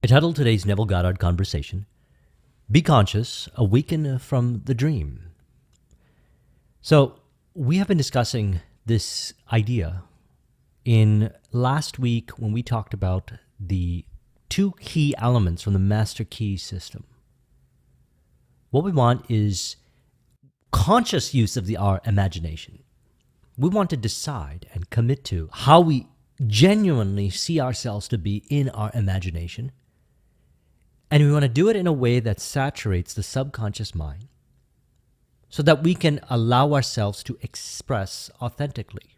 I titled today's Neville Goddard conversation, Be Conscious, Awaken from the Dream. So we have been discussing this idea in last week when we talked about the two key elements from the master key system. What we want is conscious use of our imagination. We want to decide and commit to how we genuinely see ourselves to be in our imagination. And we want to do it in a way that saturates the subconscious mind so that we can allow ourselves to express authentically.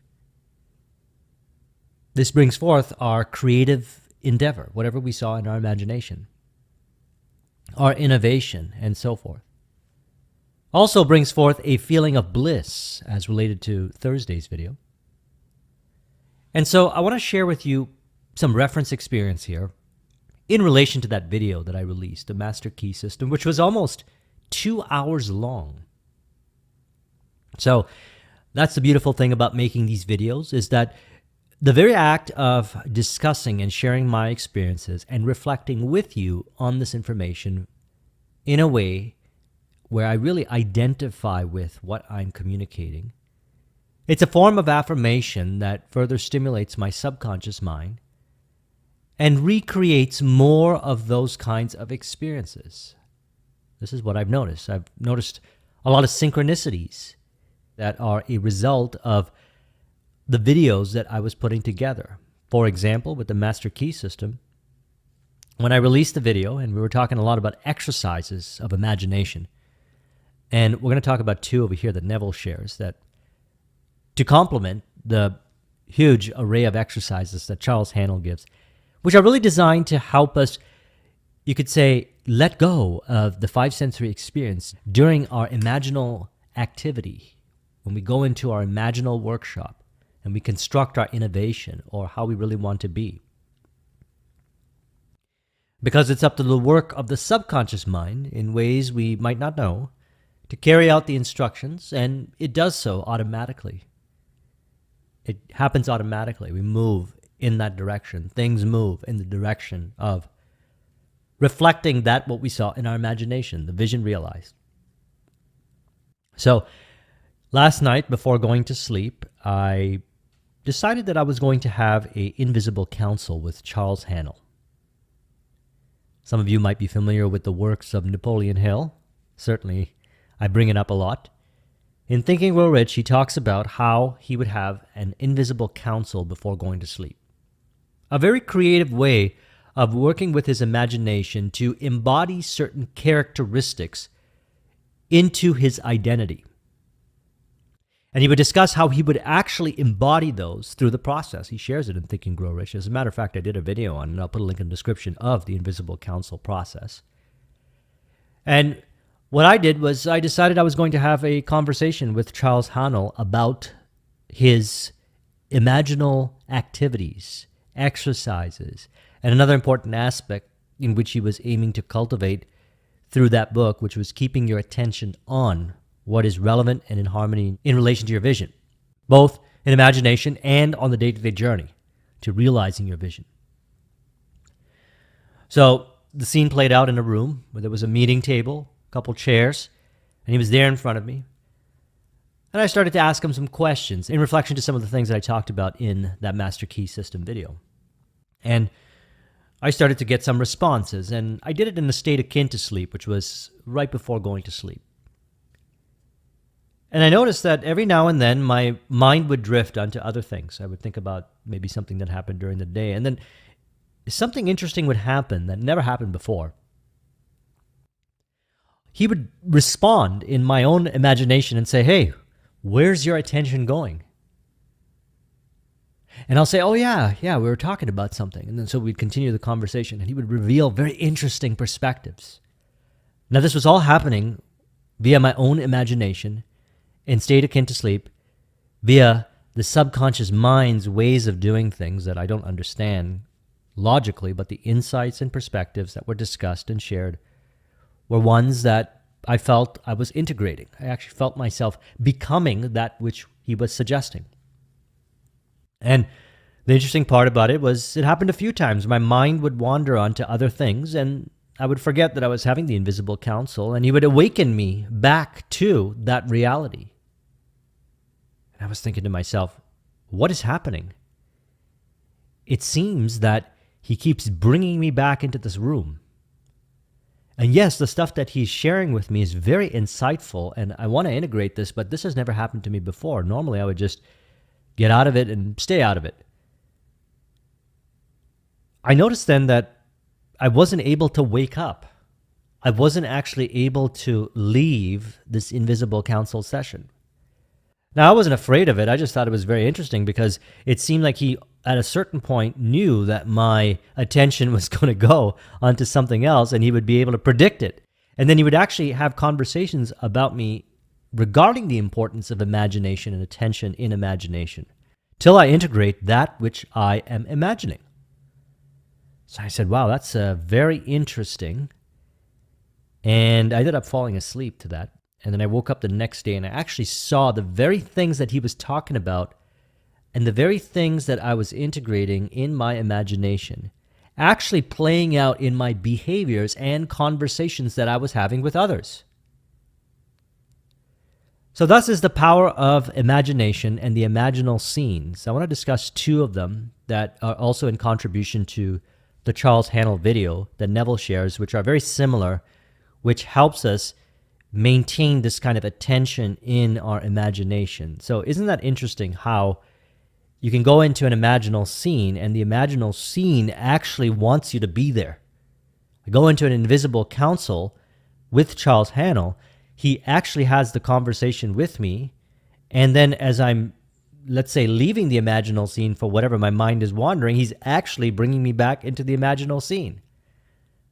This brings forth our creative endeavor, whatever we saw in our imagination, our innovation, and so forth. Also brings forth a feeling of bliss as related to Thursday's video. And so I want to share with you some reference experience here in relation to that video that I released, the Master Key System, which was almost 2 hours long. So that's the beautiful thing about making these videos, is that the very act of discussing and sharing my experiences and reflecting with you on this information in a way where I really identify with what I'm communicating, it's a form of affirmation that further stimulates my subconscious mind and recreates more of those kinds of experiences. This is what I've noticed. I've noticed a lot of synchronicities that are a result of the videos that I was putting together. For example, with the Master Key System, when I released the video, and we were talking a lot about exercises of imagination, and we're going to talk about two over here that Neville shares that to complement the huge array of exercises that Charles Haanel gives, which are really designed to help us, you could say, let go of the five sensory experience during our imaginal activity. When we go into our imaginal workshop and we construct our innovation or how we really want to be. Because it's up to the work of the subconscious mind in ways we might not know to carry out the instructions, and it does so automatically. It happens automatically. We move in that direction. Things move in the direction of reflecting that what we saw in our imagination, the vision realized. So last night before going to sleep, I decided that I was going to have an invisible council with Charles Haanel. Some of you might be familiar with the works of Napoleon Hill. Certainly, I bring it up a lot. In Think and Grow Rich, he talks about how he would have an invisible council before going to sleep. A very creative way of working with his imagination to embody certain characteristics into his identity. And he would discuss how he would actually embody those through the process. He shares it in Think and Grow Rich. As a matter of fact, I did a video on it, and I'll put a link in the description of the Invisible Council process. And what I did was I decided I was going to have a conversation with Charles Haanel about his imaginal activities, exercises, and another important aspect in which he was aiming to cultivate through that book, which was keeping your attention on what is relevant and in harmony in relation to your vision, both in imagination and on the day-to-day journey to realizing your vision. So the scene played out in a room where there was a meeting table, a couple chairs, and he was there in front of me. And I started to ask him some questions in reflection to some of the things that I talked about in that Master Key System video. And I started to get some responses, and I did it in a state akin to sleep, which was right before going to sleep. And I noticed that every now and then my mind would drift onto other things. I would think about maybe something that happened during the day, and then something interesting would happen that never happened before. He would respond in my own imagination and say, "Hey, where's your attention going?" And I'll say, "Oh yeah, we were talking about something." And then so we'd continue the conversation, and he would reveal very interesting perspectives. Now this was all happening via my own imagination in state akin to sleep, via the subconscious mind's ways of doing things that I don't understand logically, but the insights and perspectives that were discussed and shared were ones that I felt I was integrating. I actually felt myself becoming that which he was suggesting. And The interesting part about it was it happened a few times. My mind would wander onto other things, and I would forget that I was having the invisible counsel, and he would awaken me back to that reality. And I was thinking to myself, what is happening? It seems that he keeps bringing me back into this room. And yes, the stuff that he's sharing with me is very insightful, and I want to integrate this, but this has never happened to me before. Normally, I would just get out of it and stay out of it. I noticed then that I wasn't able to wake up. I wasn't actually able to leave this invisible counsel session. Now, I wasn't afraid of it. I just thought it was very interesting because it seemed like he, at a certain point, knew that my attention was going to go onto something else, and he would be able to predict it. And then he would actually have conversations about me regarding the importance of imagination and attention in imagination, till I integrate that which I am imagining. So I said, wow, that's very interesting. And I ended up falling asleep to that. And then I woke up the next day and I actually saw the very things that he was talking about and the very things that I was integrating in my imagination actually playing out in my behaviors and conversations that I was having with others. So thus is the power of imagination and the imaginal scenes. I want to discuss two of them that are also in contribution to the Charles Haanel video that Neville shares, which are very similar, which helps us maintain this kind of attention in our imagination. So isn't that interesting how you can go into an imaginal scene and the imaginal scene actually wants you to be there? I go into an invisible counsel with Charles Haanel. He actually has the conversation with me, and then as I'm, let's say, leaving the imaginal scene for whatever my mind is wandering, he's actually bringing me back into the imaginal scene.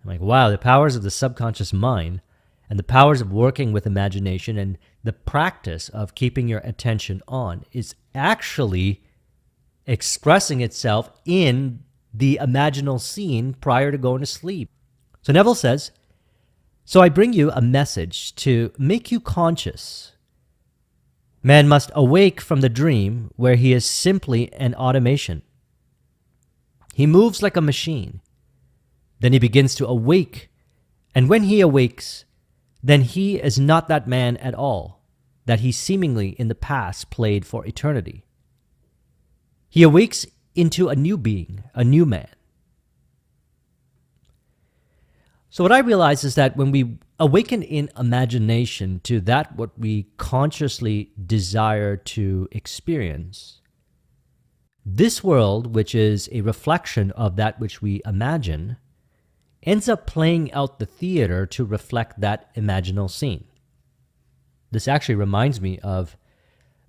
I'm like, wow, the powers of the subconscious mind and the powers of working with imagination and the practice of keeping your attention on is actually expressing itself in the imaginal scene prior to going to sleep. So Neville says, so I bring you a message to make you conscious. Man must awake from the dream where he is simply an automation. He moves like a machine. Then he begins to awake. And when he awakes, then he is not that man at all that he seemingly in the past played for eternity. He awakes into a new being, a new man. So what I realize is that when we awaken in imagination to that what we consciously desire to experience, this world, which is a reflection of that which we imagine, ends up playing out the theater to reflect that imaginal scene. This actually reminds me of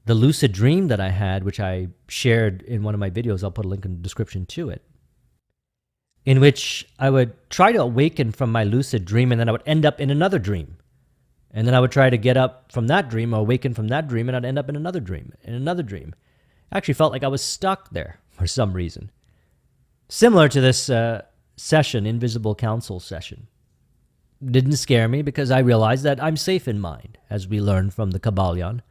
the lucid dream that I had, which I shared in one of my videos. I'll put a link in the description to it, in which I would try to awaken from my lucid dream, and then I would end up in another dream. And then I would try to get up from that dream or awaken from that dream, and I'd end up in another dream, in another dream. I actually felt like I was stuck there for some reason. Similar to this session, Invisible Counsel session. Didn't scare me because I realized that I'm safe in mind, as we learned from the Kabbalion.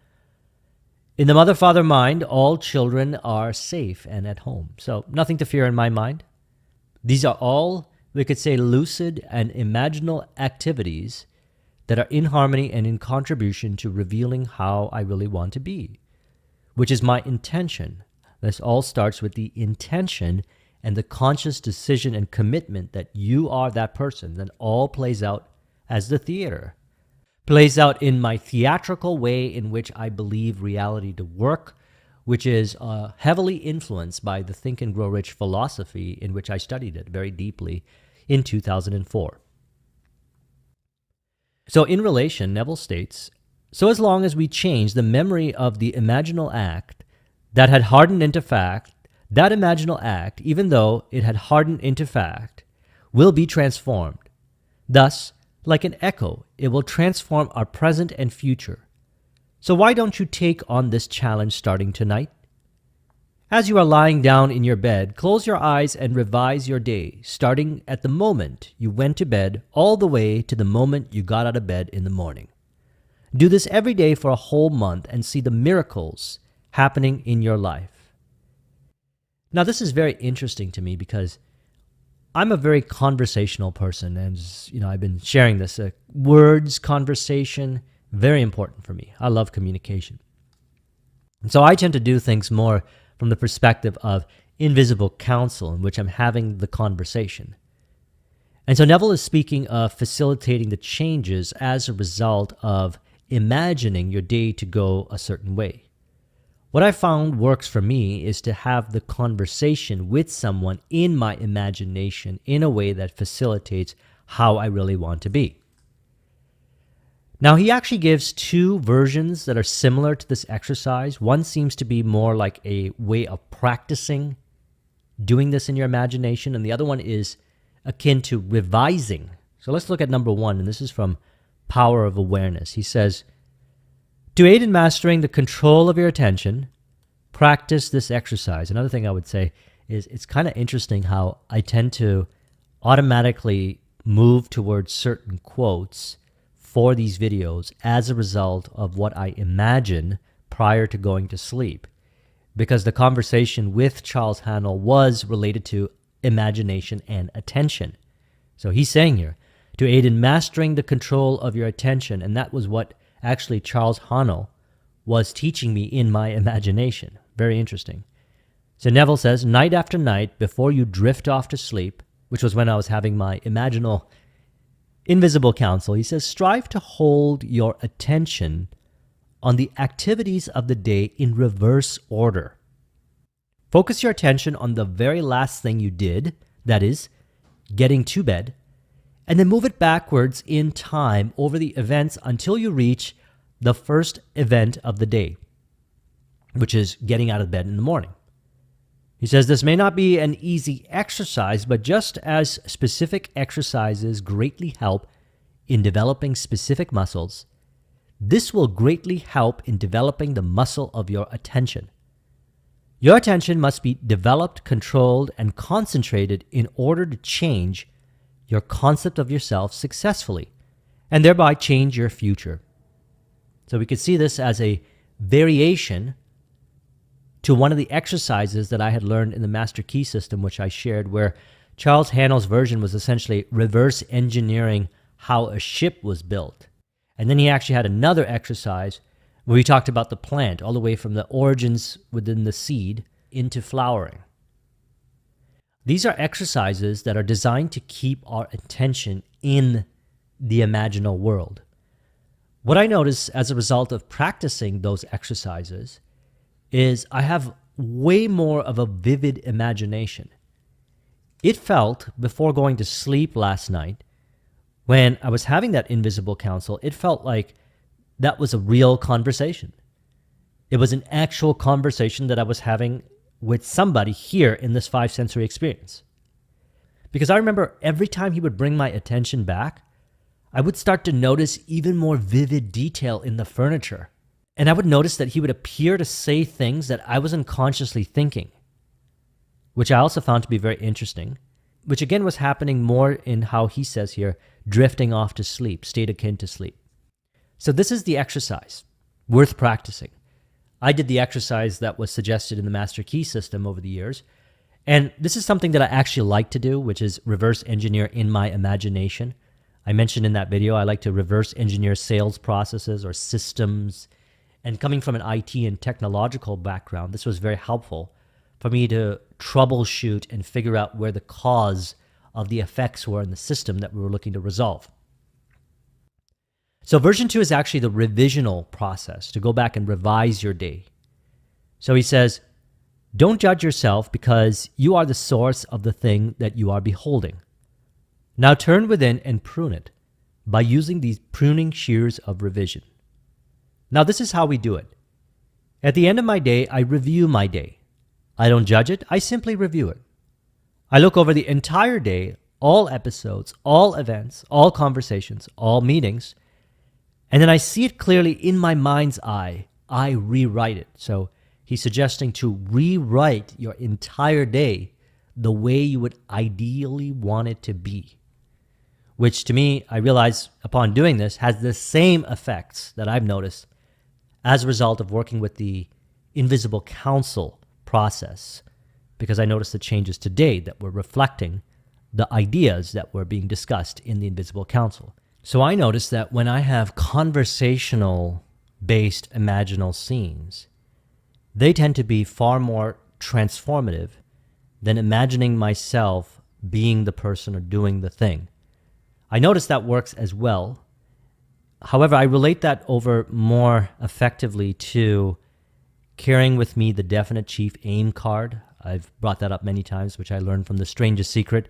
In the Mother-Father mind, all children are safe and at home. So nothing to fear in my mind. These are all, we could say, lucid and imaginal activities that are in harmony and in contribution to revealing how I really want to be, which is my intention. This all starts with the intention and the conscious decision and commitment that you are that person. Then all plays out as the theater. Plays out in my theatrical way in which I believe reality to work, which is heavily influenced by the Think and Grow Rich philosophy in which I studied it very deeply in 2004. So in relation, Neville states, so as long as we change the memory of the imaginal act that had hardened into fact, that imaginal act, even though it had hardened into fact, will be transformed. Thus, like an echo, it will transform our present and future. So why don't you take on this challenge starting tonight? As you are lying down in your bed, close your eyes and revise your day, starting at the moment you went to bed all the way to the moment you got out of bed in the morning. Do this every day for a whole month and see the miracles happening in your life. Now, this is very interesting to me because I'm a very conversational person, and I've been sharing this. Words, conversation, very important for me. I love communication. And so I tend to do things more from the perspective of invisible counsel, in which I'm having the conversation. And so Neville is speaking of facilitating the changes as a result of imagining your day to go a certain way. What I found works for me is to have the conversation with someone in my imagination in a way that facilitates how I really want to be. Now, he actually gives two versions that are similar to this exercise. One seems to be more like a way of practicing doing this in your imagination, and the other one is akin to revising. So let's look at number one, and this is from Power of Awareness. He says, to aid in mastering the control of your attention, practice this exercise. Another thing I would say is it's kind of interesting how I tend to automatically move towards certain quotes for these videos as a result of what I imagine prior to going to sleep. Because the conversation with Charles Haanel was related to imagination and attention. So he's saying here, to aid in mastering the control of your attention, and that was what actually Charles Haanel was teaching me in my imagination. Very interesting. So Neville says, night after night, before you drift off to sleep, which was when I was having my invisible counsel, he says, strive to hold your attention on the activities of the day in reverse order. Focus your attention on the very last thing you did, that is, getting to bed, and then move it backwards in time over the events until you reach the first event of the day, which is getting out of bed in the morning. He says this may not be an easy exercise, but just as specific exercises greatly help in developing specific muscles, this will greatly help in developing the muscle of your attention. Your attention must be developed, controlled, and concentrated in order to change your concept of yourself successfully, and thereby change your future. So we could see this as a variation to one of the exercises that I had learned in the Master Key system, which I shared, where Charles Haanel's version was essentially reverse engineering how a ship was built. And then he actually had another exercise where we talked about the plant, all the way from the origins within the seed into flowering. These are exercises that are designed to keep our attention in the imaginal world. What I notice as a result of practicing those exercises is I have way more of a vivid imagination. It felt, before going to sleep last night, when I was having that invisible counsel, it felt like that was a real conversation. It was an actual conversation that I was having with somebody here in this five sensory experience. Because I remember every time he would bring my attention back, I would start to notice even more vivid detail in the furniture. And I would notice that he would appear to say things that I was unconsciously thinking, which I also found to be very interesting, which again was happening more in how he says here, drifting off to sleep, state akin to sleep. So this is the exercise, worth practicing. I did the exercise that was suggested in the Master Key system over the years, and this is something that I actually like to do, which is reverse engineer in my imagination. I mentioned in that video, I like to reverse engineer sales processes or systems. And coming from an IT and technological background, this was very helpful for me to troubleshoot and figure out where the cause of the effects were in the system that we were looking to resolve. So version 2 is actually the revisional process, to go back and revise your day. So he says, don't judge yourself because you are the source of the thing that you are beholding. Now turn within and prune it by using these pruning shears of revision. Now, this is how we do it. At the end of my day, I review my day. I don't judge it, I simply review it. I look over the entire day, all episodes, all events, all conversations, all meetings, and then I see it clearly in my mind's eye. I rewrite it. So he's suggesting to rewrite your entire day the way you would ideally want it to be, which to me, I realize upon doing this, has the same effects that I've noticed as a result of working with the invisible counsel process because I noticed the changes today that were reflecting the ideas that were being discussed in the Invisible Council. So I noticed that when I have conversational-based imaginal scenes, they tend to be far more transformative than imagining myself being the person or doing the thing. I notice that works as well. However, I relate that over more effectively to carrying with me the definite chief aim card. I've brought that up many times, which I learned from The Strangest Secret,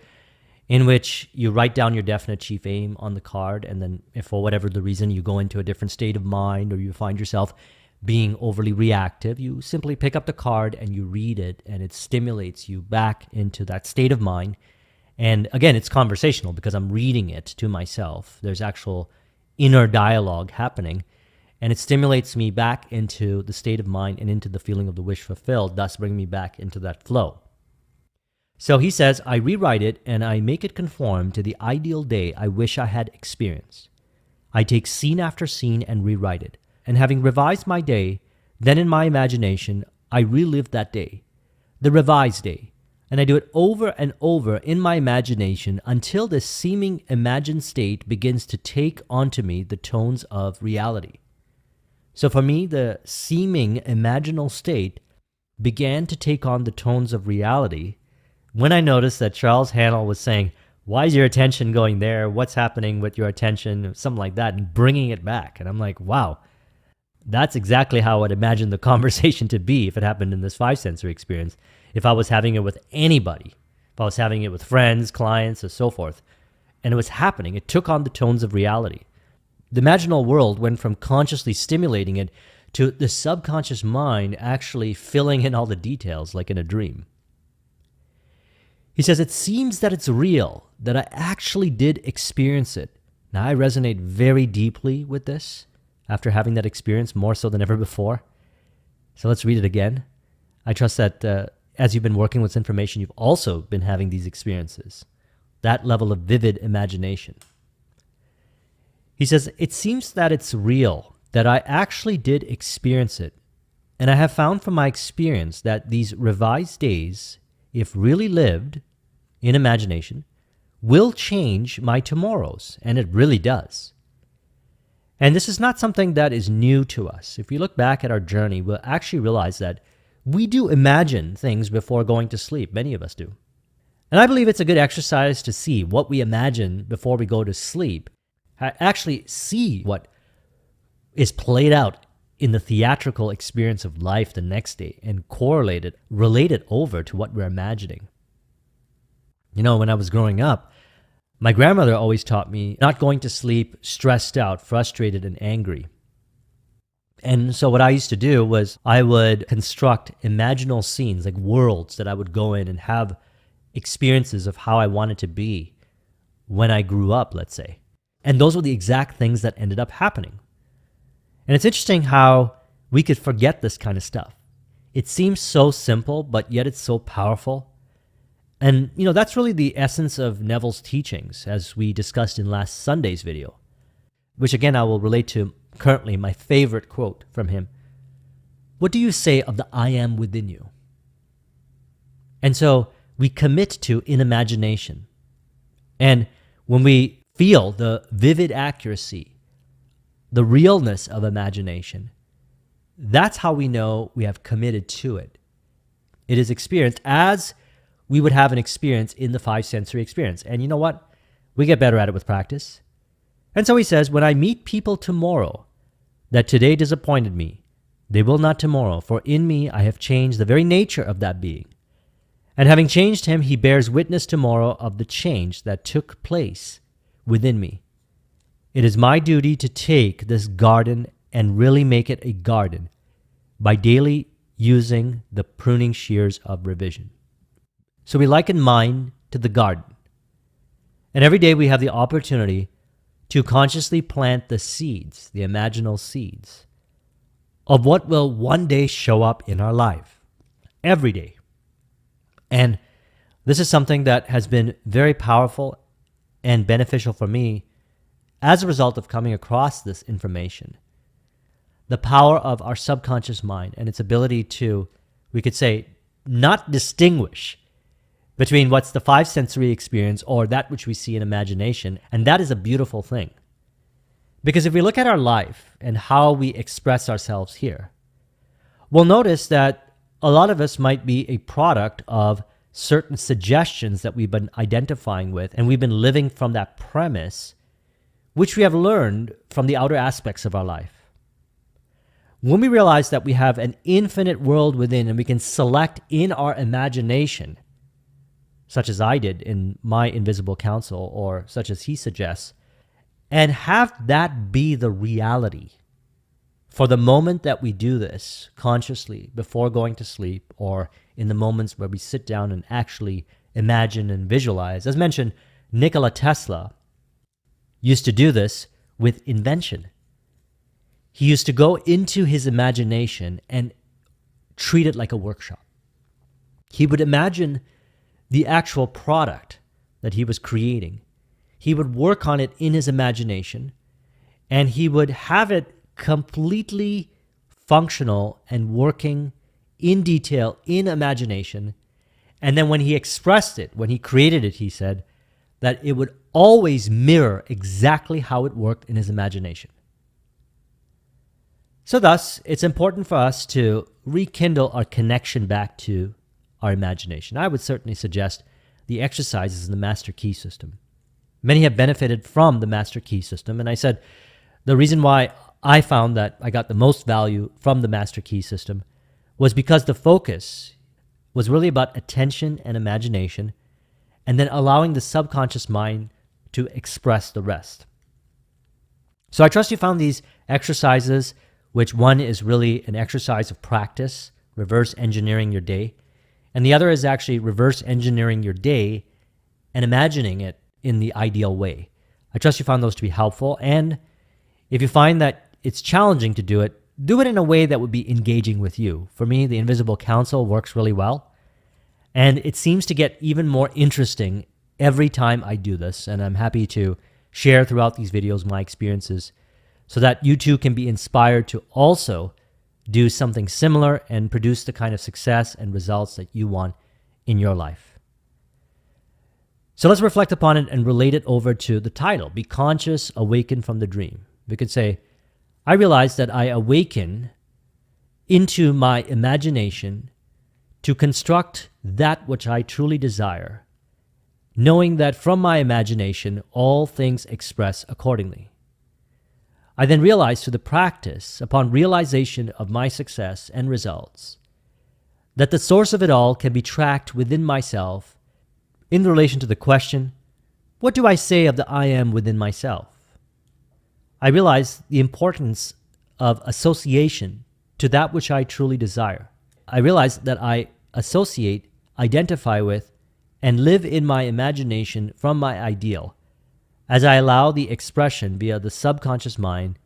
in which you write down your definite chief aim on the card, and then if for whatever the reason you go into a different state of mind or you find yourself being overly reactive, you simply pick up the card and you read it, and it stimulates you back into that state of mind. And again, it's conversational because I'm reading it to myself. There's actual inner dialogue happening, and it stimulates me back into the state of mind and into the feeling of the wish fulfilled, thus bringing me back into that flow. So he says, I rewrite it and I make it conform to the ideal day I wish I had experienced. I take scene after scene and rewrite it. And having revised my day, then in my imagination, I relive that day, the revised day. And I do it over and over in my imagination until this seeming imagined state begins to take onto me the tones of reality. So for me, the seeming imaginal state began to take on the tones of reality when I noticed that Charles Hannell was saying, why is your attention going there? What's happening with your attention? Something like that, and bringing it back. And I'm like, wow, that's exactly how I'd imagine the conversation to be if it happened in this five sensory experience. If I was having it with anybody, if I was having it with friends, clients, or so forth, and it was happening, it took on the tones of reality. The imaginal world went from consciously stimulating it to the subconscious mind actually filling in all the details like in a dream. He says, it seems that it's real, that I actually did experience it. Now, I resonate very deeply with this after having that experience more so than ever before. So let's read it again. I trust that as you've been working with this information, you've also been having these experiences, that level of vivid imagination. He says, it seems that it's real, that I actually did experience it. And I have found from my experience that these revised days, if really lived in imagination, will change my tomorrows, and it really does. And this is not something that is new to us. If we look back at our journey, we'll actually realize that we do imagine things before going to sleep. Many of us do. And I believe it's a good exercise to see what we imagine before we go to sleep, actually see what is played out in the theatrical experience of life the next day and correlate it, relate it over to what we're imagining. You know, when I was growing up, my grandmother always taught me not going to sleep stressed out, frustrated, and angry. And so what I used to do was I would construct imaginal scenes, like worlds that I would go in and have experiences of how I wanted to be when I grew up, let's say. And those were the exact things that ended up happening. And it's interesting how we could forget this kind of stuff. It seems so simple, but yet it's so powerful. And, you know, that's really the essence of Neville's teachings, as we discussed in last Sunday's video, which again I will relate to currently my favorite quote from him. What do you say of the I am within you? And so we commit to in imagination. And when we feel the vivid accuracy, the realness of imagination, that's how we know we have committed to it. It is experienced as we would have an experience in the five sensory experience. And you know what? We get better at it with practice. And so he says, when I meet people tomorrow that today disappointed me, they will not tomorrow, for in me I have changed the very nature of that being. And having changed him, he bears witness tomorrow of the change that took place within me. It is my duty to take this garden and really make it a garden by daily using the pruning shears of revision. So we liken mind to the garden. And every day we have the opportunity to consciously plant the seeds, the imaginal seeds, of what will one day show up in our life. Every day. And this is something that has been very powerful and beneficial for me as a result of coming across this information. The power of our subconscious mind and its ability to, we could say, not distinguish between what's the five sensory experience or that which we see in imagination. And that is a beautiful thing. Because if we look at our life and how we express ourselves here, we'll notice that a lot of us might be a product of certain suggestions that we've been identifying with, and we've been living from that premise, which we have learned from the outer aspects of our life. When we realize that we have an infinite world within and we can select in our imagination, such as I did in my invisible counsel, or such as he suggests, and have that be the reality for the moment that we do this consciously before going to sleep, or in the moments where we sit down and actually imagine and visualize. As mentioned, Nikola Tesla used to do this with invention. He used to go into his imagination and treat it like a workshop. He would imagine the actual product that he was creating. He would work on it in his imagination, and he would have it completely functional and working in detail in imagination. And then when he expressed it, when he created it, he said that it would always mirror exactly how it worked in his imagination. So thus, it's important for us to rekindle our connection back to our imagination. I would certainly suggest the exercises in the Master Key system. Many have benefited from the Master Key system, and I said the reason why I found that I got the most value from the Master Key system was because the focus was really about attention and imagination, and then allowing the subconscious mind to express the rest. So I trust you found these exercises, which one is really an exercise of practice, reverse engineering your day, and the other is actually reverse engineering your day and imagining it in the ideal way. I trust you found those to be helpful, and if you find that it's challenging to do it in a way that would be engaging with you. For me, the Invisible Counsel works really well, and it seems to get even more interesting every time I do this, and I'm happy to share throughout these videos my experiences so that you too can be inspired to also do something similar and produce the kind of success and results that you want in your life. So let's reflect upon it and relate it over to the title, Be Conscious, Awaken from the Dream. We could say, I realize that I awaken into my imagination to construct that which I truly desire, knowing that from my imagination all things express accordingly. I then realize through the practice, upon realization of my success and results, that the source of it all can be tracked within myself in relation to the question, what do I say of the I am within myself? I realize the importance of association to that which I truly desire. I realize that I associate, identify with, and live in my imagination from my ideal, as I allow the expression via the subconscious mind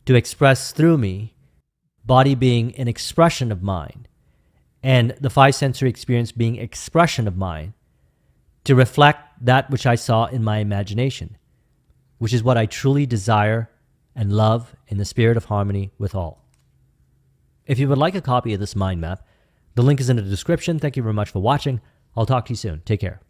to express through me, body being an expression of mind, and the five sensory experience being expression of mind, to reflect that which I saw in my imagination, which is what I truly desire and love in the spirit of harmony with all. If you would like a copy of this mind map, the link is in the description. Thank you very much for watching. I'll talk to you soon. Take care.